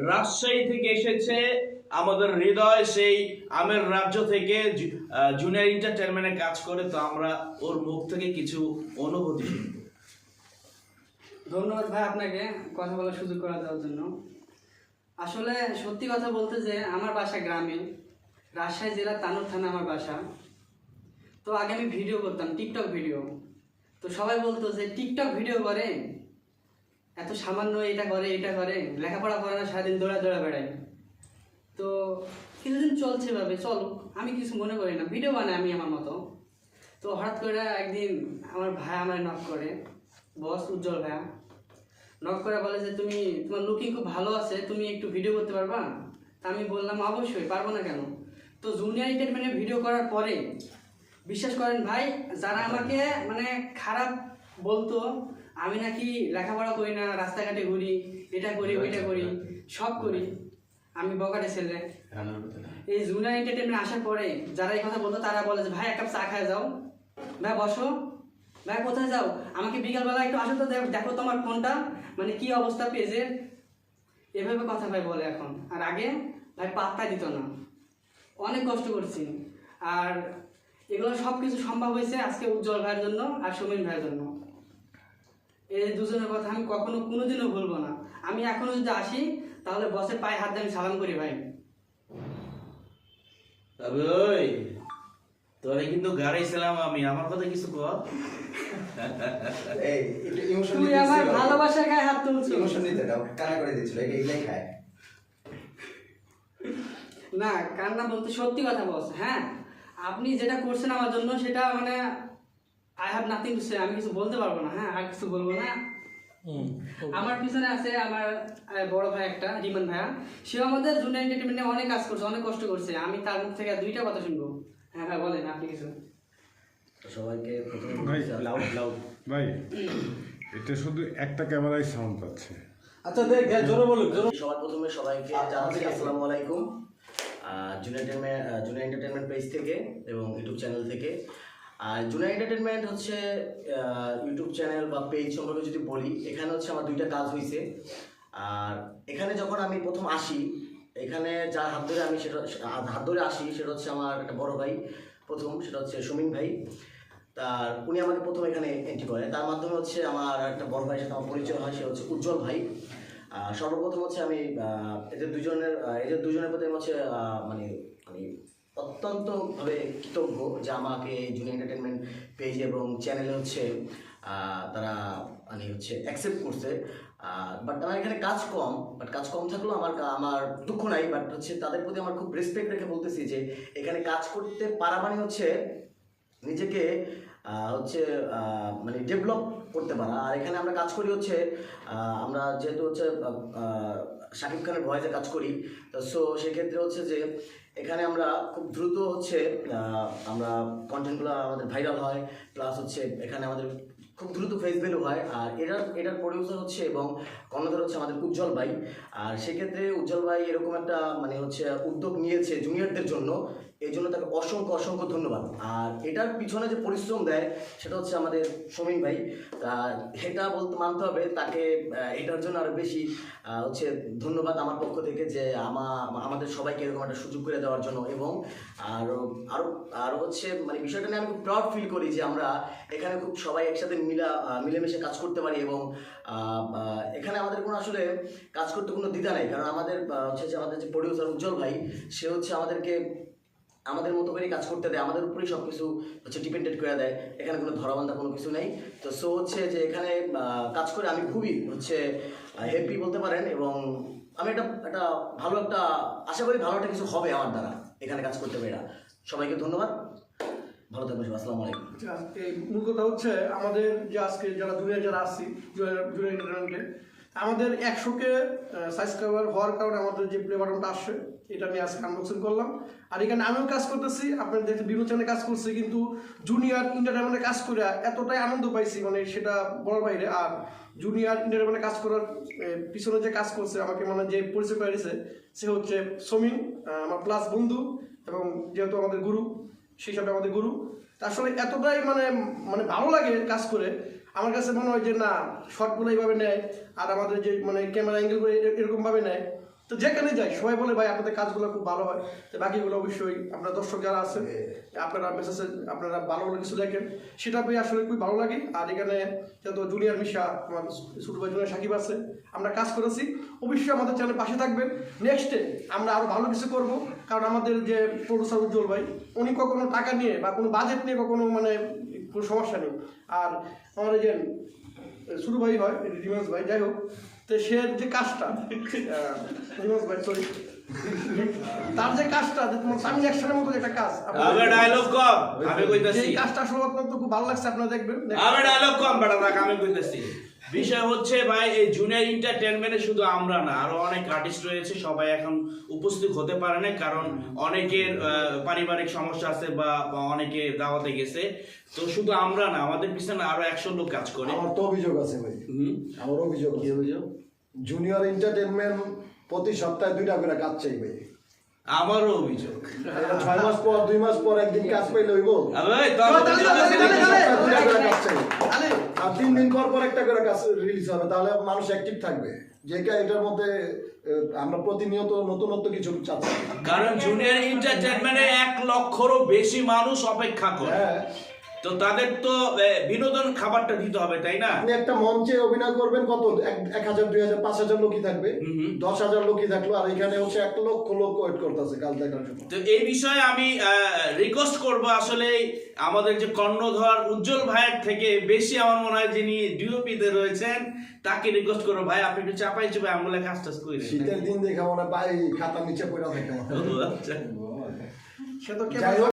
রাজশাহী থেকে এসেছে আমাদের হৃদয় সেই আমের রাজ্য থেকে জুনিয়র এন্টারটেইনমেন্টে কাজ করে। তো আমরা ওর মুখ থেকে কিছু অনুভূতি শুনবো। ধন্যবাদ ভাই আপনাকে কথা বলার সুযোগ করে দেওয়ার জন্য। আসলে সত্যি কথা বলতে যে আমার বাসা গ্রামে, রাজশাহী জেলার তানোর থানা আমার বাসা। তো আগে আমি ভিডিও করতাম, টিকটক ভিডিও। তো সবাই বলতো যে টিকটক ভিডিও করে, এত সামান্য এটা করে, লেখাপড়া করে না, সারাদিন দৌড়া বেড়ায়। তো কিছুদিন চলছে ভাবে, চলো, আমি কিছু মনে করি না, ভিডিও বানাই আমি আমার মতো। তো হঠাৎ করে একদিন আমার ভাই আমার নক করে, বস উজ্জ্বল ভাইয়া নক করে বলে যে তোমার লুকিং খুব ভালো আছে, তুমি একটু ভিডিও করতে পারবা? তা আমি বললাম অবশ্যই, পারবো না কেন। তো জুনিয়র এন্টারটেইনমেন্টে ভিডিও করার পরে বিশ্বাস করেন ভাই, যারা আমাকে মানে খারাপ বলতো, আমি নাকি লেখাপড়া করি না, রাস্তাঘাটে ঘুরি, এটা করি ওইটা করি, সব করি, আমি বকাটে ছেলে। এই জুনিয়র এন্টারটেইনমেন্ট আসার পরে যারা এই কথা বলতো তারা বলে যে ভাই এক কাপ চা খায় যাও, ভাই বসো, ভাই কোথায় যাও, আমাকে বিকালবেলা একটু আসো তো, দেখো তোমার ফোনটা মানে কি অবস্থা পেজের, এভাবে কথা ভাই বলে এখন। আর আগে ভাই পাত্তা দিত না। অনেক কষ্ট করছি। আর এগুলো সব কিছু সম্ভব হয়েছে আজকে উজ্জ্বল ভাইয়ের জন্য আর সমীর ভাইয়ের জন্য। এই দুজনের কথা আমি কখনো কোনোদিনও ভুলবো না। আমি এখনো যদি আসি তাহলে বসের পায়ে হাত দিয়ে আমি সালাম করি ভাই। তবে ওই তোরে কিন্তু গাড়াইছিলাম আমি, আমার কথা কিছু কর। এই একটু ইমোশন তুই আমার ভালোবাসার গায়ে হাত তুলছিস। ইমোশন নিতে দাও, কানা করে দিয়েছিল, এইটাই খায়। না, কান্না বলতে সত্যি কথা বলছে। হ্যাঁ, আপনি যেটা করছেন আমার জন্য সেটা মানে I have nothing to say, আমি কিছু বলতে পারবো না। হ্যাঁ, আর কিছু বলবো না। আমার পিছনে আছে আমার বড় ভাই একটা, রিমান ভাইয়া। সে আমাদের জুনিয়র এন্টারটেইনমেন্টে অনেক কাজ করছে, অনেক কষ্ট করছে। আমি তার মুখ থেকে দুইটা কথা শুনবো। হ্যাঁ ভাই বলেন আপনি কিছু। সবাইকে ভাই লাউড ভাই, এটা শুধু একটা ক্যামেরায় সাউন্ড পাচ্ছে। আচ্ছা দেখ জোরে বলুন। সবার প্রথমে সবাইকে জানাচ্ছি আসসালামু আলাইকুম। জুনিয়র এন্টারটেইনমেন্ট পেজ থেকে এবং ইউটিউব চ্যানেল থেকে। আর জুনিয়র এন্টারটেইনমেন্ট হচ্ছে ইউটিউব চ্যানেল বা পেজ সম্পর্কে যদি বলি, এখানে হচ্ছে আমার দুইটা কাজ হয়েছে। আর এখানে যখন আমি প্রথম আসি, এখানে যার হাত ধরে আসি সেটা হচ্ছে আমার একটা বড় ভাই প্রথম, সেটা হচ্ছে সমীন ভাই। উনি আমাকে প্রথম এখানে এন্ট্রি করে। তার মাধ্যমে হচ্ছে আমার একটা বড় ভাইয়ের সাথে আমার পরিচয় হয়, সে হচ্ছে উজ্জ্বল ভাই। সর্বপ্রথম হচ্ছে আমি এদের দুজনের প্রতি আমি হচ্ছে মানে মানে অত্যন্তভাবে কৃতজ্ঞ যে আমাকে জুনিয়র এন্টারটেইনমেন্ট পেজ এবং চ্যানেলে হচ্ছে তারা মানে হচ্ছে অ্যাকসেপ্ট করছে। বাট আমার এখানে কাজ কম থাকলেও আমার দুঃখ নাই। বাট হচ্ছে তাদের প্রতি আমার খুব রেসপেক্ট রেখে বলতেছি যে এখানে কাজ করতে পারা মানে হচ্ছে নিজেকে হচ্ছে মানে ডেভেলপ করতে পারা। আর এখানে আমরা কাজ করি হচ্ছে আমরা যেহেতু হচ্ছে শাকিব খানের ভয়েসে কাজ করি, তো সো সেক্ষেত্রে হচ্ছে যে এখানে আমরা খুব দ্রুত হচ্ছে আমরা কন্টেন্টগুলো আমাদের ভাইরাল হয়, প্লাস হচ্ছে এখানে আমাদের খুব দ্রুত ফেস ভ্যালু হয়। আর এটার প্রডিউসার হচ্ছে এবং কর্ণধার হচ্ছে আমাদের উজ্জ্বল ভাই। আর সেক্ষেত্রে উজ্জ্বল ভাই এরকম একটা মানে হচ্ছে উদ্যোগ নিয়েছে জুনিয়রদের জন্য, এই জন্য তাকে অসংখ্য ধন্যবাদ। আর এটার পিছনে যে পরিশ্রম দেয় সেটা হচ্ছে আমাদের সমীন ভাই। তা এটা মানতে হবে তাকে, এটার জন্য আরও বেশি হচ্ছে ধন্যবাদ আমার পক্ষ থেকে, যে আমাদের সবাইকে এরকম একটা সুযোগ করে দেওয়ার জন্য। এবং আরও হচ্ছে মানে বিষয়টা নিয়ে আমি খুব প্রাউড ফিল করি যে আমরা এখানে খুব সবাই একসাথে মিলেমিশে কাজ করতে পারি। এবং এখানে আমাদের কোনো আসলে কাজ করতে কোনো দ্বিধা নেই, কারণ আমাদের হচ্ছে যে আমাদের যে প্রডিউসার উজ্জ্বল ভাই, সে হচ্ছে আমাদেরকে আমাদের মতো করেই কাজ করতে দেয়, আমাদের উপরেই সব কিছু হচ্ছে ডিপেন্ডেন্ট করে দেয়। এখানে কোনো ধরাবান্ধা কোনো কিছু নেই। তো সো হচ্ছে যে এখানে কাজ করে আমি খুবই হচ্ছে হ্যাপি বলতে পারেন। এবং আমি একটা ভালো একটা আশা করি ভালো একটা কিছু হবে আমার দ্বারা এখানে কাজ করতে পেরে। সবাইকে ধন্যবাদ, ভালো থাকবেন, আসসালামু আলাইকুম। এই মূল কথা হচ্ছে আমাদের যে আজকে যারা যারা আসছি জুনিয়র এন্টারটেইনমেন্টে, আমাদের 100কে সাবস্ক্রাইবার হওয়ার কারণে আমাদের যে প্লে বাটনটা আসছে এটা নিয়ে আজকে আনবক্সিং করলাম। আর এখানে আমিও কাজ করতেছি, আপনার দেখতে বিভিন্ন চ্যানেলে কাজ করছি, কিন্তু জুনিয়র এন্টারটেইনমেন্টে কাজ করে এতটাই আনন্দ পাইছি মানে সেটা বড় বাইরে। আর জুনিয়র এন্টারটেইনমেন্টে কাজ করার পিছনে যে কাজ করছে আমাকে মানে যে পরিচয় করে দিয়েছে সে হচ্ছে সমীন, আমার প্লাস বন্ধু, এবং যেহেতু আমাদের গুরু, সেই হিসাবে আমাদের গুরু। আসলে এতটাই মানে ভালো লাগে কাজ করে। আমার কাছে মনে হয় যে না, শর্টগুলো এইভাবে নেয় আর আমাদের যে মানে ক্যামেরা অ্যাঙ্গেলগুলো এরকমভাবে নেয়। তো তো যেখানে যাই সবাই বলে ভাই আপনাদের কাজগুলো খুব ভালো হয়, তো বাকিগুলো অবশ্যই আপনারা দর্শক যারা আছেন আপনারা মেসেজে আপনারা ভালো ভালো কিছু দেখেন, সেটা পেয়ে আসলে খুবই ভালো লাগে। আর এখানে যত জুনিয়র মিশা আমার ছোট ভাই জুনিয়র সাকিব আছে, আমরা কাজ করেছি, অবশ্যই আমাদের চ্যানেল পাশে থাকবেন। নেক্সটে আমরা আরো ভালো কিছু করব, কারণ আমাদের যে প্রডিউসার উজ্জ্বল ভাই উনি কখনো টাকা নিয়ে বা কোনো বাজেট নিয়ে কখনো মানে কোনো সমস্যা নেই। আর আমাদের যে শুরু ভাই হয় রিমান্স ভাই, যাই হোক, তো সে যে কাজটা রিমান্স ভাই সরি তার যে কাজটা যে তোমার স্বামী অ্যাকশনের মতো একটা কাজ, আবে ডায়লগ কম, আমি কইতাছি এই কাজটা আসলে অত্যন্ত খুব ভালো লাগছে, আপনারা দেখবেন। আবে ডায়লগ কম বেটা থাক, আমি কইতাছি। বিষয় হচ্ছে ভাই এই জুনিয়র এন্টারটেইনমেন্টে শুধু আমরা না, আরো অনেক আর্টিস্ট রয়েছে, সবাই এখন উপস্থিত হতে পারে না, কারণ অনেকের পারিবারিক সমস্যা আছে বা অনেকে দাওয়াতে গেছে। তো শুধু আমরা না, আমাদের পিছনে আরো 100 লোক কাজ করে। আমার তো অভিযোগ আছে ভাই, আমার অভিযোগ কি অভিযোগ, জুনিয়র এন্টারটেইনমেন্ট প্রতি সপ্তাহে 2টা করে কাজ চাই ভাই। আমারও অভিযোগ, 6 মাস পর 2 মাস পর একদিন কাজ পাইলে হইব, আবে তোর অভিযোগ আছে নাকি? 2টা করে কাজ চাই, আর 3 দিন পর পর একটা করে কাজ রিলিজ হবে, তাহলে মানুষ অ্যাক্টিভ থাকবে। যে এটার মধ্যে আমরা প্রতিনিয়ত নতুনত্ব কিছু চাচ্ছি, কারণ জুনিয়র এন্টারটেইনমেন্টে 1 লক্ষেরও বেশি মানুষ অপেক্ষা করে। হ্যাঁ। তো তাদের তো বিনোদন খাবারটা দিতে হবে, তাই না? আপনি একটা মঞ্চে অভিনয় করবেন, কত 1000 2000 5000 লোকই থাকবে, 10,000 লোকই থাকলো, আর এখানে হচ্ছে 1 লক্ষ লোক ওয়েট করতেছে কাল দেখার জন্য। তো এই বিষয়ে আমি রিকোয়েস্ট করব, আসলে আমাদের যে কর্ণধর উজ্জ্বল ভাইয়ের থেকে বেশি আমার মনে হয় যিনি ডিওপি তে রয়েছেন, তাকে রিকোয়েস্ট করবো ভাই আপনি একটু চাপাই চুপে আমগুলা কাজ টাজ করে দেন। শীতের দিন দেখা মনে হয় ভাই খাতার নিচে পড়ে থাকে। আচ্ছা। সে তো যাই হোক,